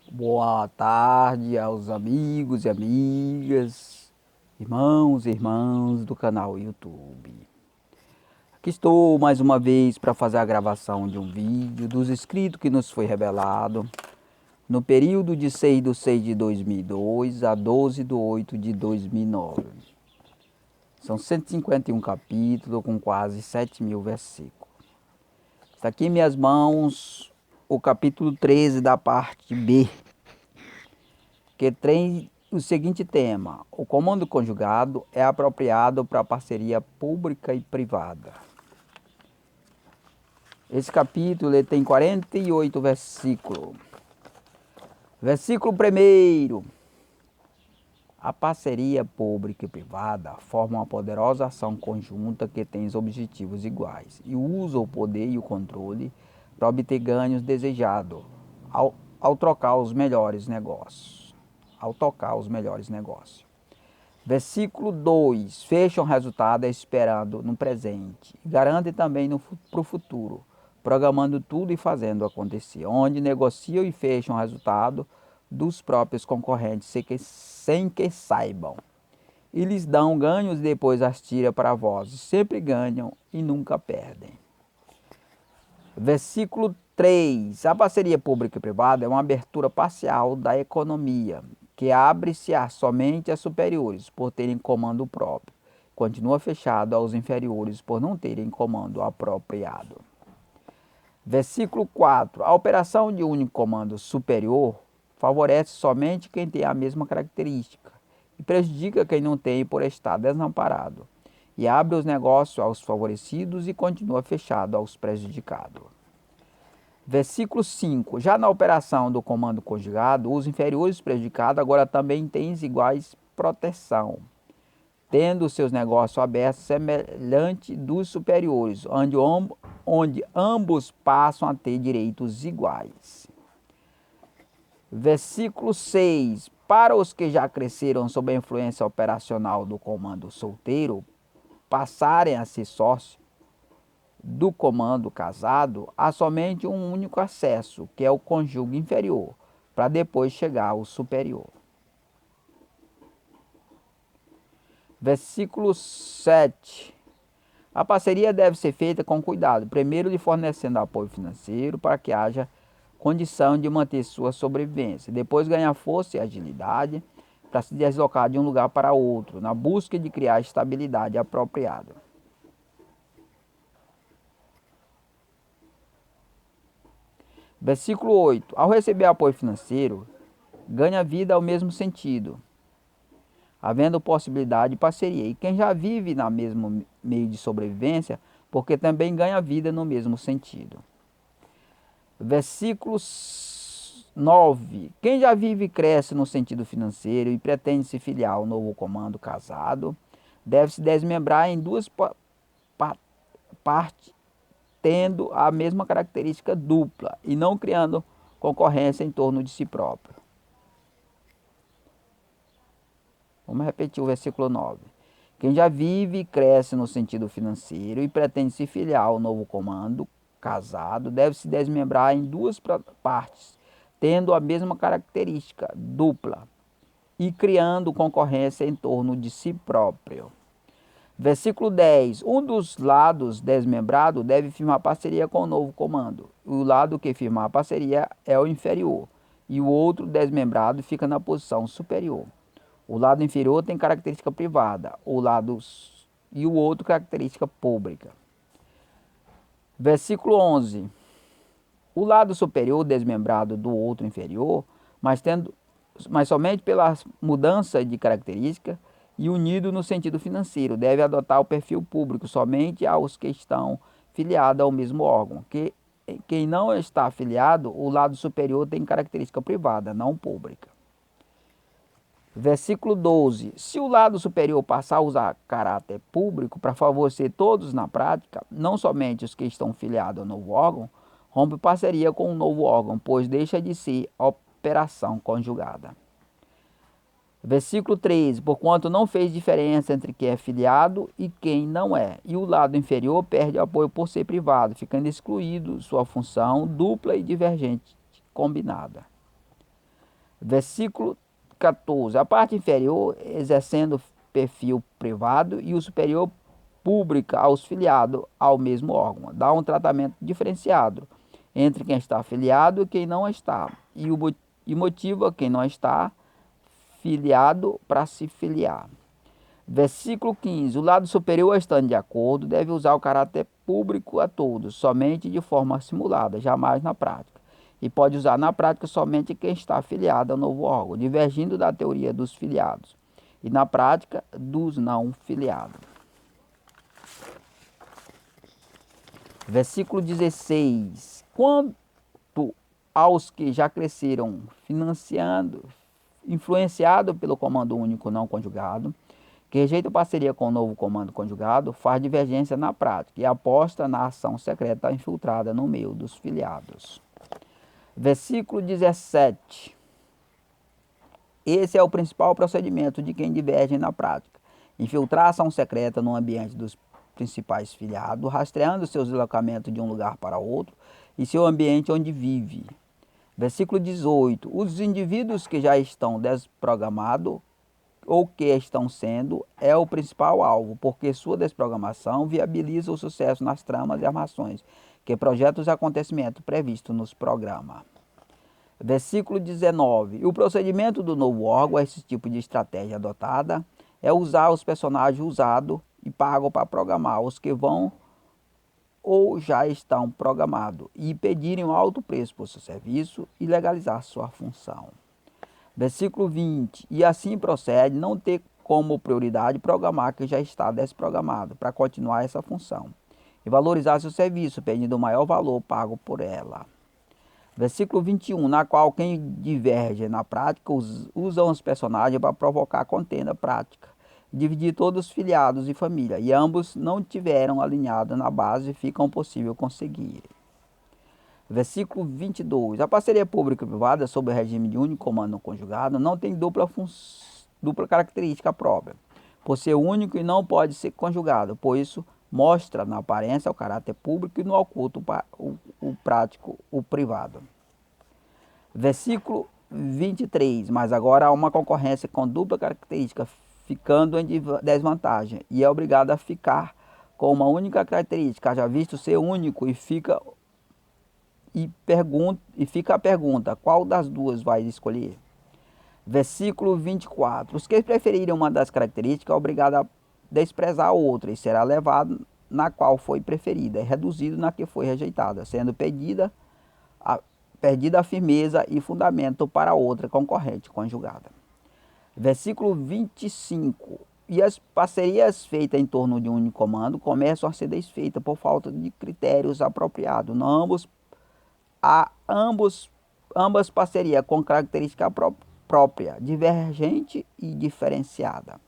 Boa tarde aos amigos e amigas, irmãos e irmãs do canal YouTube. Aqui estou mais uma vez para fazer a gravação de um vídeo dos escritos que nos foi revelado no período de 6/6 de 2002 a 12/8 de 2009. São 151 capítulos com quase 7.000 versículos. Está aqui em minhas mãos o capítulo 13 da parte B, que tem o seguinte tema: o comando conjugado é apropriado para parceria pública e privada. Esse capítulo ele tem 48 versículos. Versículo 1: a parceria pública e privada forma uma poderosa ação conjunta que tem objetivos iguais e usa o poder e o controle para obter ganhos desejados ao trocar os melhores negócios. Versículo 2: fecham o resultado esperando no presente e garantem também para o futuro, programando tudo e fazendo acontecer, onde negociam e fecham o resultado dos próprios concorrentes sem que saibam. E lhes dão ganhos e depois as tira para vós. Sempre ganham e nunca perdem. Versículo 3: a parceria pública e privada é uma abertura parcial da economia, que abre-se somente a superiores, por terem comando próprio. Continua fechado aos inferiores, por não terem comando apropriado. Versículo 4: a operação de único comando superior favorece somente quem tem a mesma característica e prejudica quem não tem por estar desamparado, e abre os negócios aos favorecidos e continua fechado aos prejudicados. Versículo 5: já na operação do comando conjugado, os inferiores prejudicados agora também têm iguais proteção, tendo seus negócios abertos semelhante dos superiores, onde ambos passam a ter direitos iguais. Versículo 6: para os que já cresceram sob a influência operacional do comando solteiro, passarem a ser sócios do comando casado, há somente um único acesso, que é o cônjuge inferior, para depois chegar ao superior. Versículo 7: a parceria deve ser feita com cuidado, primeiro lhe fornecendo apoio financeiro para que haja condição de manter sua sobrevivência, depois ganhar força e agilidade para se deslocar de um lugar para outro, na busca de criar estabilidade apropriada. Versículo 8: ao receber apoio financeiro, ganha vida ao mesmo sentido, havendo possibilidade de parceria. E quem já vive no mesmo meio de sobrevivência, porque também ganha vida no mesmo sentido. Versículo 9: quem já vive e cresce no sentido financeiro e pretende se filiar ao novo comando casado, deve se desmembrar em duas partes, tendo a mesma característica dupla e não criando concorrência em torno de si próprio. Vamos repetir o versículo 9. Quem já vive e cresce no sentido financeiro e pretende se filiar ao novo comando casado deve se desmembrar em duas partes, tendo a mesma característica dupla e criando concorrência em torno de si próprio. Versículo 10: um dos lados desmembrados deve firmar parceria com o novo comando. O lado que firmar a parceria é o inferior, e o outro desmembrado fica na posição superior. O lado inferior tem característica privada, e o outro característica pública. Versículo 11: o lado superior desmembrado do outro inferior, mas somente pela mudança de característica e unido no sentido financeiro, deve adotar o perfil público somente aos que estão filiados ao mesmo órgão. Quem não está afiliado, o lado superior tem característica privada, não pública. Versículo 12: se o lado superior passar a usar caráter público para favorecer todos na prática, não somente os que estão filiados ao novo órgão, rompe parceria com o novo órgão, pois deixa de ser operação conjugada. Versículo 13: porquanto não fez diferença entre quem é filiado e quem não é, e o lado inferior perde apoio por ser privado, ficando excluído sua função dupla e divergente combinada. Versículo 14. A parte inferior exercendo perfil privado e o superior pública aos filiados ao mesmo órgão. Dá um tratamento diferenciado entre quem está afiliado e quem não está. E motiva quem não está filiado para se filiar. Versículo 15. O lado superior, estando de acordo, deve usar o caráter público a todos, somente de forma simulada, jamais na prática. E pode usar na prática somente quem está afiliado ao novo órgão, divergindo da teoria dos filiados, e na prática dos não filiados. Versículo 16. Quanto aos que já cresceram influenciado pelo comando único não conjugado, que rejeita parceria com o novo comando conjugado, faz divergência na prática e aposta na ação secreta infiltrada no meio dos filiados. Versículo 17. Esse é o principal procedimento de quem diverge na prática. Infiltrar a ação secreta no ambiente dos principais filiados, rastreando seus deslocamentos de um lugar para outro e seu ambiente onde vive. Versículo 18. Os indivíduos que já estão desprogramados ou que estão sendo é o principal alvo, porque sua desprogramação viabiliza o sucesso nas tramas e armações que projetam os acontecimentos previstos nos programas. Versículo 19. O procedimento do novo órgão, esse tipo de estratégia adotada, é usar os personagens usados e pagos para programar os que vão ou já estão programados e pedirem um alto preço por seu serviço e legalizar sua função. Versículo 20. E assim procede, não ter como prioridade programar que já está desprogramado para continuar essa função e valorizar seu serviço, pedindo o maior valor pago por ela. Versículo 21, na qual quem diverge na prática usam os personagens para provocar contenda prática, dividir todos os filiados e família, e ambos não tiveram alinhado na base, ficam possível conseguir. Versículo 22, a parceria pública e privada sob o regime de único comando conjugado não tem dupla característica própria, por ser único e não pode ser conjugado, por isso mostra na aparência o caráter público e no oculto o prático, o privado. Versículo 23. Mas agora há uma concorrência com dupla característica, ficando em desvantagem, e é obrigado a ficar com uma única característica, já visto ser único, e fica a pergunta, qual das duas vai escolher? Versículo 24. Os que preferirem uma das características é obrigado a desprezar a outra, e será levado na qual foi preferida, e reduzido na que foi rejeitada, sendo perdida a firmeza e fundamento para outra concorrente conjugada. Versículo 25. E as parcerias feitas em torno de um único comando começam a ser desfeitas por falta de critérios apropriados. Ambas parcerias com característica própria, divergente e diferenciada.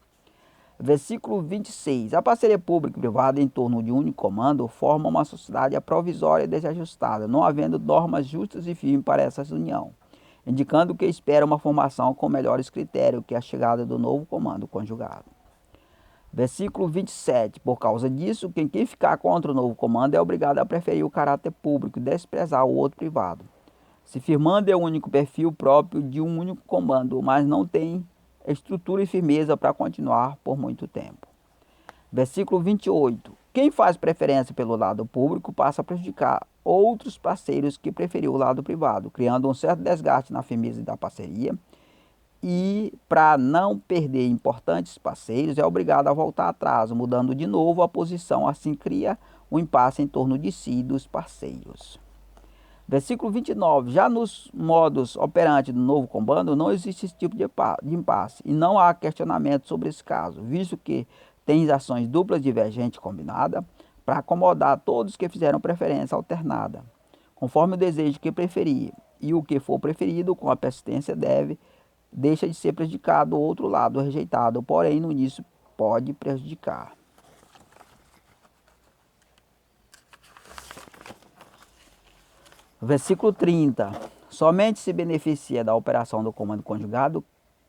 Versículo 26. A parceria pública e privada em torno de um único comando forma uma sociedade provisória e desajustada, não havendo normas justas e firmes para essa união, indicando que espera uma formação com melhores critérios que a chegada do novo comando conjugado. Versículo 27. Por causa disso, quem ficar contra o novo comando é obrigado a preferir o caráter público e desprezar o outro privado, se firmando é o único perfil próprio de um único comando, mas não tem estrutura e firmeza para continuar por muito tempo. Versículo 28. Quem faz preferência pelo lado público passa a prejudicar outros parceiros que preferiu o lado privado, criando um certo desgaste na firmeza da parceria, e para não perder importantes parceiros é obrigado a voltar atrás, mudando de novo a posição, assim cria um impasse em torno de si e dos parceiros. Versículo 29. Já nos modos operantes do novo comando não existe esse tipo de impasse e não há questionamento sobre esse caso, visto que tem ações duplas divergentes combinadas para acomodar todos que fizeram preferência alternada, conforme o desejo que preferir, e o que for preferido com a persistência deixa de ser prejudicado o outro lado rejeitado, porém no início pode prejudicar. Versículo 30. Somente se beneficia da operação do comando conjugado,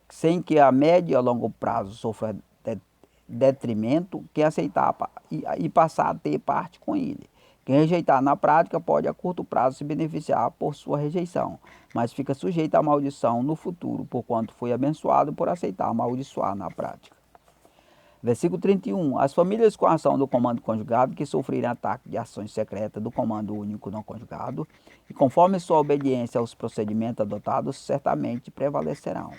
sem que a médio e a longo prazo sofra detrimento, quem aceitar e passar a ter parte com ele. Quem rejeitar na prática pode a curto prazo se beneficiar por sua rejeição, mas fica sujeito à maldição no futuro, porquanto foi abençoado por aceitar amaldiçoar na prática. Versículo 31. As famílias com a ação do comando conjugado que sofrerem ataque de ações secretas do comando único não conjugado e conforme sua obediência aos procedimentos adotados, certamente prevalecerão.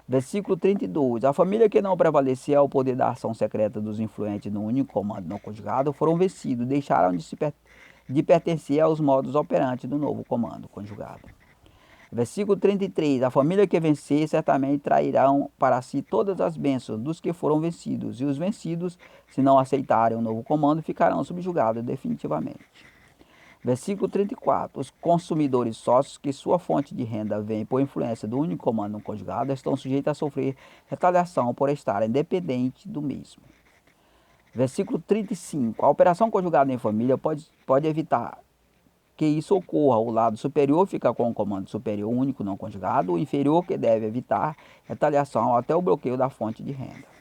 Versículo 32. A família que não prevalecia ao poder da ação secreta dos influentes no único comando não conjugado foram vencidos, deixaram de pertencer aos modos operantes do novo comando conjugado. Versículo 33. A família que vencer certamente trairão para si todas as bênçãos dos que foram vencidos, e os vencidos, se não aceitarem o novo comando, ficarão subjugados definitivamente. Versículo 34. Os consumidores sócios que sua fonte de renda vem por influência do único comando não conjugado estão sujeitos a sofrer retaliação por estarem dependentes do mesmo. Versículo 35. A operação conjugada em família pode evitar que isso ocorra. O lado superior fica com o comando superior único não conjugado, o inferior que deve evitar retaliação até o bloqueio da fonte de renda.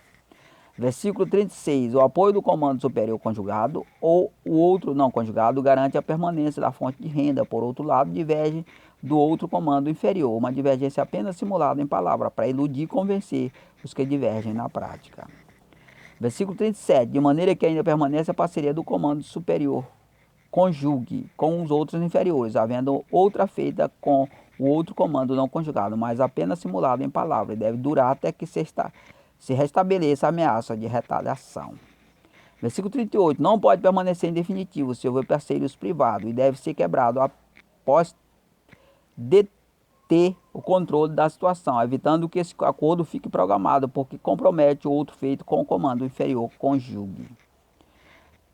Versículo 36. O apoio do comando superior conjugado ou o outro não conjugado garante a permanência da fonte de renda. Por outro lado, diverge do outro comando inferior, uma divergência apenas simulada em palavra, para iludir e convencer os que divergem na prática. Versículo 37. De maneira que ainda permanece a parceria do comando superior conjugue com os outros inferiores, havendo outra feita com o outro comando não conjugado, mas apenas simulado em palavra, e deve durar até que se restabeleça a ameaça de retaliação. Versículo 38. Não pode permanecer em definitivo se houver parceiros privados e deve ser quebrado após deter o controle da situação, evitando que esse acordo fique programado, porque compromete o outro feito com o comando inferior conjugue.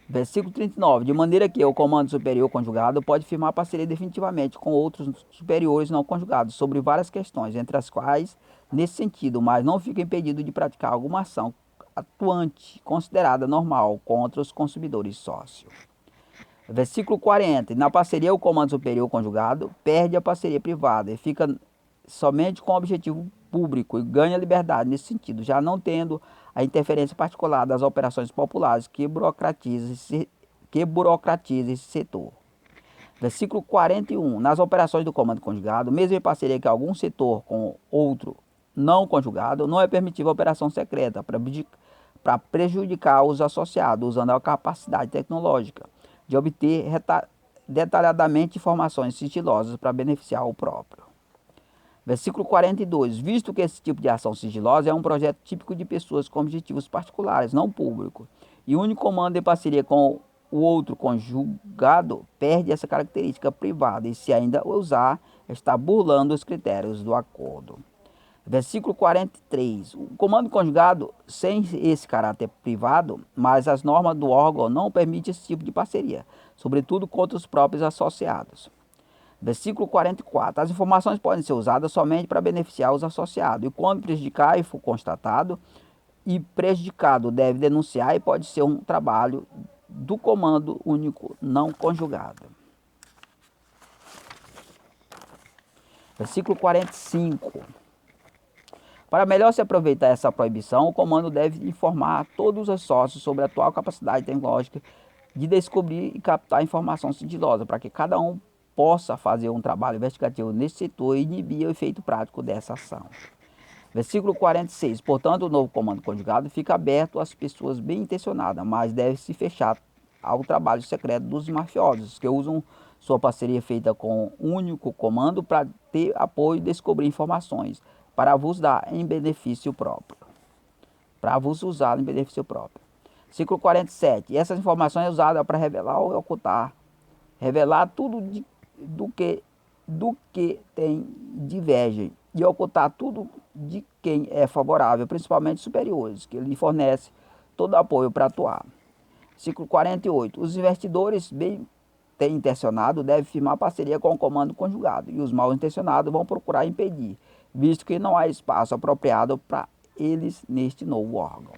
Versículo 39. De maneira que o comando superior conjugado pode firmar parceria definitivamente com outros superiores não conjugados sobre várias questões, entre as quais nesse sentido, mas não fica impedido de praticar alguma ação atuante considerada normal contra os consumidores sócios. Versículo 40. Na parceria, o comando superior conjugado perde a parceria privada e fica somente com o objetivo público e ganha liberdade nesse sentido, já não tendo a interferência particular das operações populares que burocratiza esse setor. Versículo 41. Nas operações do comando conjugado, mesmo em parceria com algum setor com outro não conjugado, não é permitida a operação secreta para prejudicar os associados, usando a capacidade tecnológica de obter detalhadamente informações sigilosas para beneficiar o próprio. Versículo 42. Visto que esse tipo de ação sigilosa é um projeto típico de pessoas com objetivos particulares, não públicos, e o único comando em parceria com o outro conjugado perde essa característica privada e, se ainda usar, está burlando os critérios do acordo. Versículo 43. O comando conjugado, sem esse caráter privado, mas as normas do órgão não permitem esse tipo de parceria, sobretudo contra os próprios associados. Versículo 44. As informações podem ser usadas somente para beneficiar os associados, e quando prejudicar e for constatado, e prejudicado deve denunciar e pode ser um trabalho do comando único não conjugado. Versículo 45. Para melhor se aproveitar essa proibição, o comando deve informar a todos os sócios sobre a atual capacidade tecnológica de descobrir e captar informação sigilosa, para que cada um possa fazer um trabalho investigativo nesse setor e inibir o efeito prático dessa ação. Versículo 46. Portanto, o novo comando conjugado fica aberto às pessoas bem intencionadas, mas deve se fechar ao trabalho secreto dos mafiosos, que usam sua parceria feita com um único comando para ter apoio e descobrir informações, para vos dar em benefício próprio. Para vos usar em benefício próprio. Versículo 47. E essas informações são usadas para revelar ou ocultar, revelar tudo do que tem divergem e ocultar tudo de quem é favorável, principalmente superiores, que lhe fornece todo apoio para atuar. Versículo 48. Os investidores bem intencionados devem firmar parceria com o comando conjugado, e os mal intencionados vão procurar impedir, visto que não há espaço apropriado para eles neste novo órgão.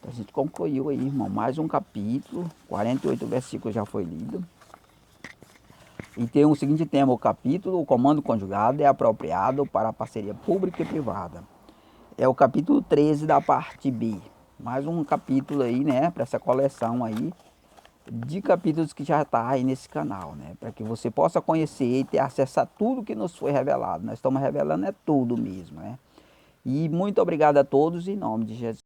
Então, a gente concluiu aí, irmão, mais um capítulo, 48 versículos já foi lido. E tem o seguinte tema: o capítulo, o comando conjugado é apropriado para a parceria pública e privada. É o capítulo 13 da parte B. Mais um capítulo aí, né, para essa coleção aí. de capítulos que já está aí nesse canal, né? Para que você possa conhecer e ter acesso a tudo que nos foi revelado. Nós estamos revelando é tudo mesmo, né? E muito obrigado a todos em nome de Jesus.